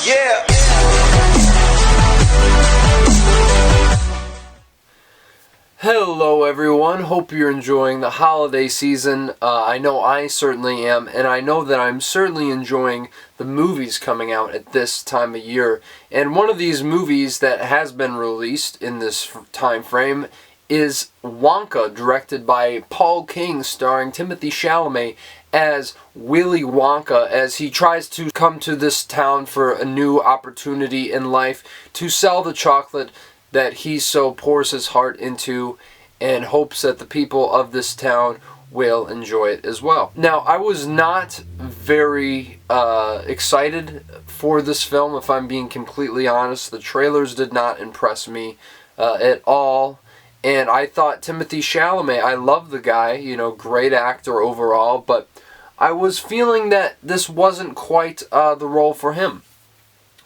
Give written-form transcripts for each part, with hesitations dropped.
Yeah. Hello everyone, hope you're enjoying the holiday season. I know I certainly am, and I know that I'm certainly enjoying the movies coming out at this time of year. And one of these movies that has been released in this time frame is Wonka, directed by Paul King, starring Timothy Chalamet as Willy Wonka, as he tries to come to this town for a new opportunity in life to sell the chocolate that he so pours his heart into, and hopes that the people of this town will enjoy it as well. Now, I was not very excited for this film, if I'm being completely honest. The trailers did not impress me at all, and I thought Timothy Chalamet, I love the guy, you know, great actor overall, but I was feeling that this wasn't quite the role for him.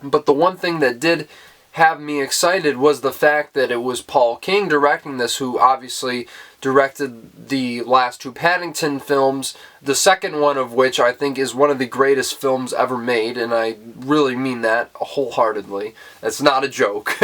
But the one thing that did have me excited was the fact that it was Paul King directing this, who obviously directed the last two Paddington films, the second one of which I think is one of the greatest films ever made, and I really mean that wholeheartedly. That's not a joke.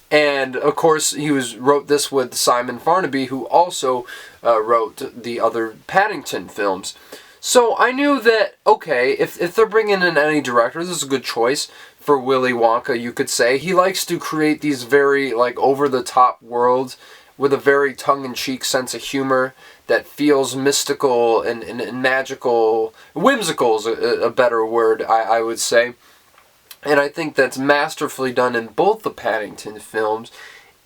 And of course he wrote this with Simon Farnaby, who also wrote the other Paddington films. So I knew that, okay, if they're bringing in any director, this is a good choice for Willy Wonka, you could say. He likes to create these very, like, over-the-top worlds with a very tongue-in-cheek sense of humor that feels mystical and magical. Whimsical is a better word, I would say. And I think that's masterfully done in both the Paddington films.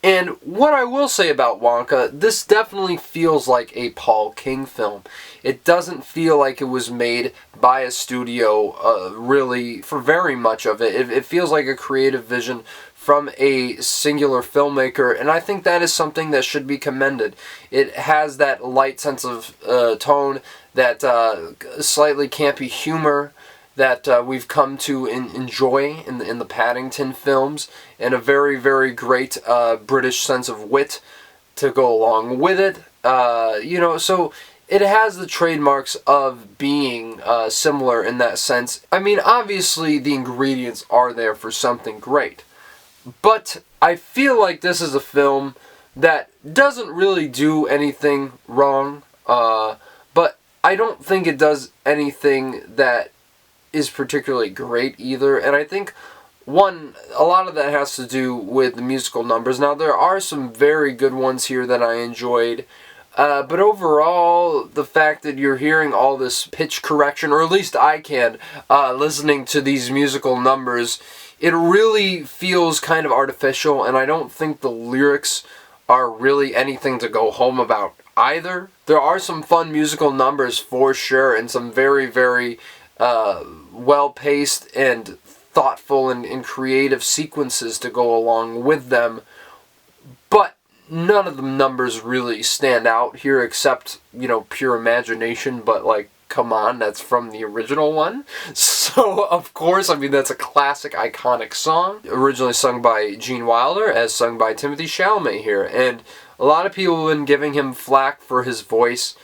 And what I will say about Wonka, this definitely feels like a Paul King film. It doesn't feel like it was made by a studio, really, for very much of it. It feels like a creative vision from a singular filmmaker, and I think that is something that should be commended. It has that light sense of tone, that slightly campy humor that we've come to enjoy in the Paddington films, and a very, very great British sense of wit to go along with it. So it has the trademarks of being similar in that sense. I mean, obviously the ingredients are there for something great, but I feel like this is a film that doesn't really do anything wrong, but I don't think it does anything that is particularly great either. And I think a lot of that has to do with the musical numbers. Now, there are some very good ones here that I enjoyed, but overall, the fact that you're hearing all this pitch correction, or at least I can, listening to these musical numbers, it really feels kind of artificial, and I don't think the lyrics are really anything to go home about either. There are some fun musical numbers for sure, and some very, very well-paced and thoughtful and creative sequences to go along with them, but none of the numbers really stand out here except, pure imagination. But, like, come on, that's from the original one. So, of course, I mean, that's a classic, iconic song, originally sung by Gene Wilder, as sung by Timothy Chalamet here, and a lot of people have been giving him flack for his voice.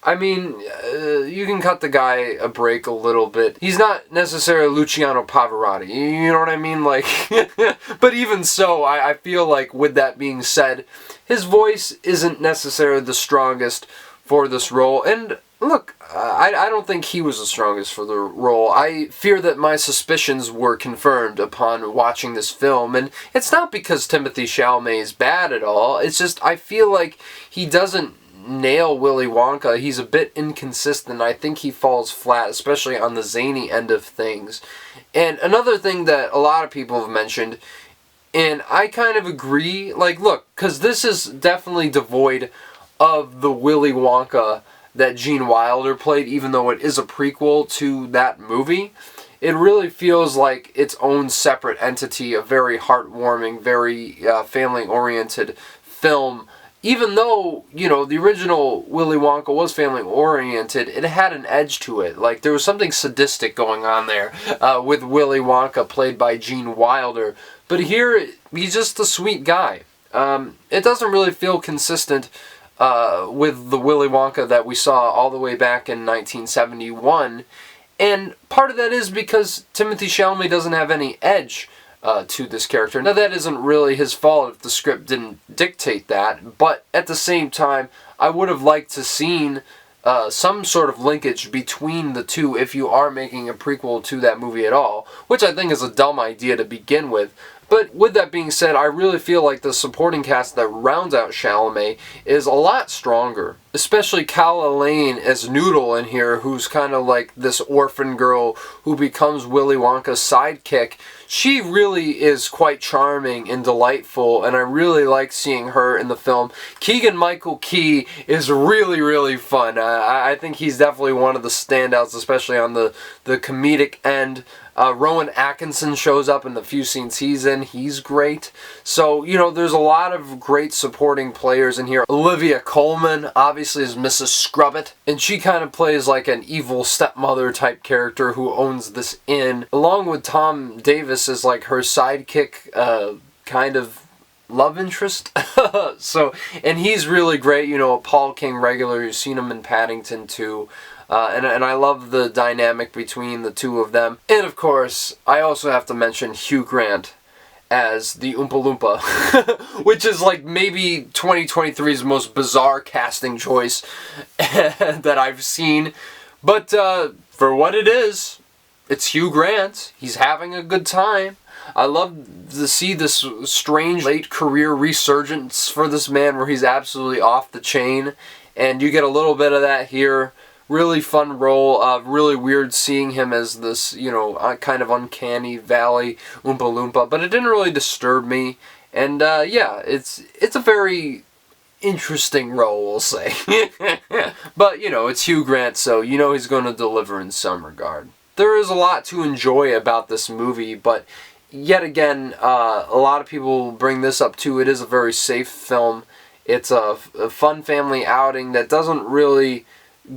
I mean, you can cut the guy a break a little bit. He's not necessarily Luciano Pavarotti, you know what I mean? Like, but even so, I feel like, with that being said, his voice isn't necessarily the strongest for this role. And look, I don't think he was the strongest for the role. I fear that my suspicions were confirmed upon watching this film, and it's not because Timothy Chalamet is bad at all. It's just, I feel like he doesn't nail Willy Wonka. He's a bit inconsistent. I think he falls flat, especially on the zany end of things. And another thing that a lot of people have mentioned, and I kind of agree, like, look, because this is definitely devoid of the Willy Wonka that Gene Wilder played, even though it is a prequel to that movie. It really feels like its own separate entity, a very heartwarming, very family-oriented film. Even though, the original Willy Wonka was family-oriented, it had an edge to it. Like, there was something sadistic going on there with Willy Wonka, played by Gene Wilder. But here, he's just a sweet guy. It doesn't really feel consistent with the Willy Wonka that we saw all the way back in 1971. And part of that is because Timothée Chalamet doesn't have any edge to this character. Now, that isn't really his fault if the script didn't dictate that, but at the same time, I would have liked to seen some sort of linkage between the two if you are making a prequel to that movie at all, which I think is a dumb idea to begin with. But with that being said, I really feel like the supporting cast that rounds out Chalamet is a lot stronger. Especially Calla Lane as Noodle in here, who's kind of like this orphan girl who becomes Willy Wonka's sidekick. She really is quite charming and delightful, and I really like seeing her in the film. Keegan-Michael Key is really, really fun. I think he's definitely one of the standouts, especially on the comedic end. Rowan Atkinson shows up in the few scenes he's in. He's great. So, you know, there's a lot of great supporting players in here. Olivia Colman, obviously, is Mrs. Scrubbit, and she kind of plays like an evil stepmother type character who owns this inn, along with Tom Davis as like her sidekick, kind of love interest. So, and he's really great, you know, a Paul King regular. You've seen him in Paddington too. And I love the dynamic between the two of them. And of course, I also have to mention Hugh Grant as the Oompa Loompa, which is like maybe 2023's most bizarre casting choice that I've seen. But for what it is, it's Hugh Grant. He's having a good time. I love to see this strange late career resurgence for this man where he's absolutely off the chain. And you get a little bit of that here. Really fun role. Really weird seeing him as this, you know, kind of uncanny valley Oompa Loompa. But it didn't really disturb me. And yeah, it's a very interesting role, we'll say. But, you know, it's Hugh Grant, so you know he's going to deliver in some regard. There is a lot to enjoy about this movie, but yet again, a lot of people bring this up too. It is a very safe film. It's a fun family outing that doesn't really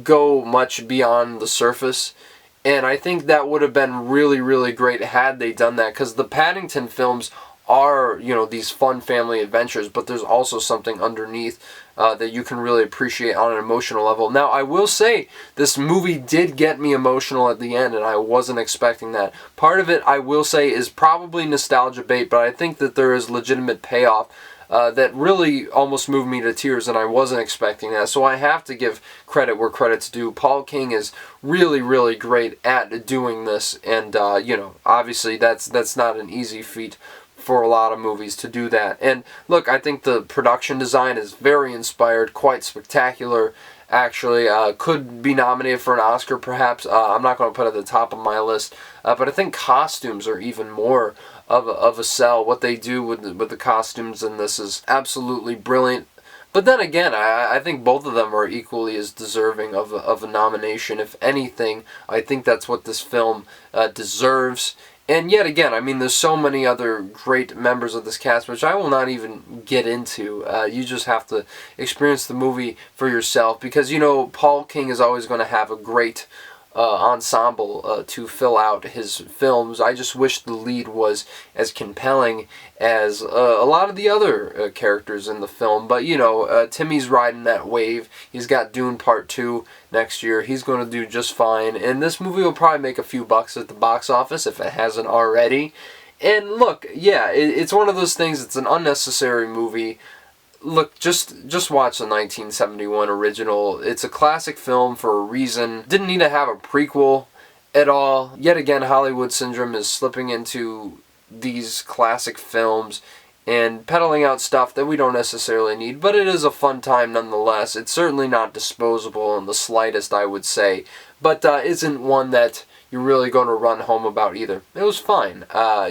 go much beyond the surface, and I think that would have been really, really great had they done that, because the Paddington films are, you know, these fun family adventures, but there's also something underneath that you can really appreciate on an emotional level. Now, I will say, this movie did get me emotional at the end, and I wasn't expecting that. Part of it, I will say, is probably nostalgia bait, but I think that there is legitimate payoff that really almost moved me to tears, and I wasn't expecting that. So I have to give credit where credit's due. Paul King is really, really great at doing this, and you know, obviously that's not an easy feat for a lot of movies to do that. And look, I think the production design is very inspired, quite spectacular. Actually, could be nominated for an Oscar perhaps. I'm not going to put it at the top of my list, but I think costumes are even more of a sell. What they do with the costumes in this is absolutely brilliant. But then again, I think both of them are equally as deserving of a nomination. If anything, I think that's what this film deserves. And yet again, I mean, there's so many other great members of this cast, which I will not even get into. You just have to experience the movie for yourself, because, you know, Paul King is always going to have a great ensemble to fill out his films. I just wish the lead was as compelling as a lot of the other characters in the film. But, you know, Timmy's riding that wave. He's got Dune Part 2 next year. He's going to do just fine. And this movie will probably make a few bucks at the box office if it hasn't already. And look, yeah, it's one of those things. It's an unnecessary movie. Look, just watch the 1971 original. It's a classic film for a reason. Didn't need to have a prequel at all. Yet again, Hollywood syndrome is slipping into these classic films and peddling out stuff that we don't necessarily need, but it is a fun time nonetheless. It's certainly not disposable in the slightest, I would say, but isn't one that you're really going to run home about either. It was fine.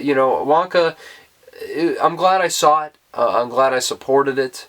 You know, Wonka, I'm glad I saw it. I'm glad I supported it.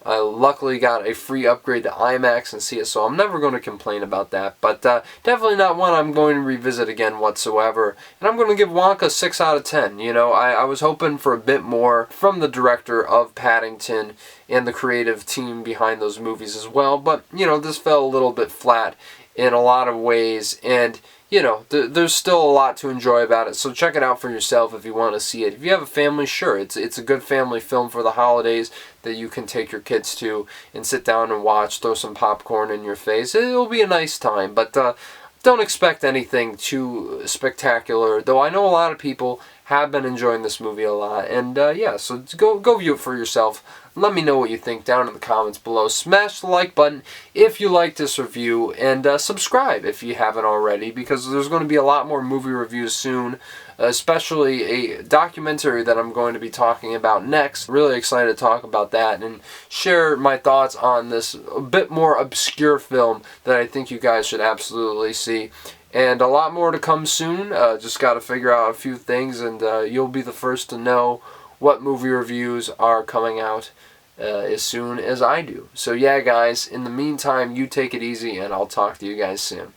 I luckily got a free upgrade to IMAX and see it, so I'm never going to complain about that. But definitely not one I'm going to revisit again whatsoever. And I'm going to give Wonka 6 out of 10. You know, I was hoping for a bit more from the director of Paddington and the creative team behind those movies as well. But, you know, this fell a little bit flat in a lot of ways. And, you know, there's still a lot to enjoy about it, so check it out for yourself if you want to see it. If you have a family, sure, it's a good family film for the holidays that you can take your kids to and sit down and watch, throw some popcorn in your face. It'll be a nice time, but don't expect anything too spectacular, though I know a lot of people have been enjoying this movie a lot. And yeah, so go view it for yourself. Let me know what you think down in the comments below. Smash the like button if you like this review, and subscribe if you haven't already, because there's going to be a lot more movie reviews soon, especially a documentary that I'm going to be talking about next. Really excited to talk about that and share my thoughts on this a bit more obscure film that I think you guys should absolutely see. And a lot more to come soon. Just got to figure out a few things, and you'll be the first to know what movie reviews are coming out as soon as I do. So yeah, guys, in the meantime, you take it easy, and I'll talk to you guys soon.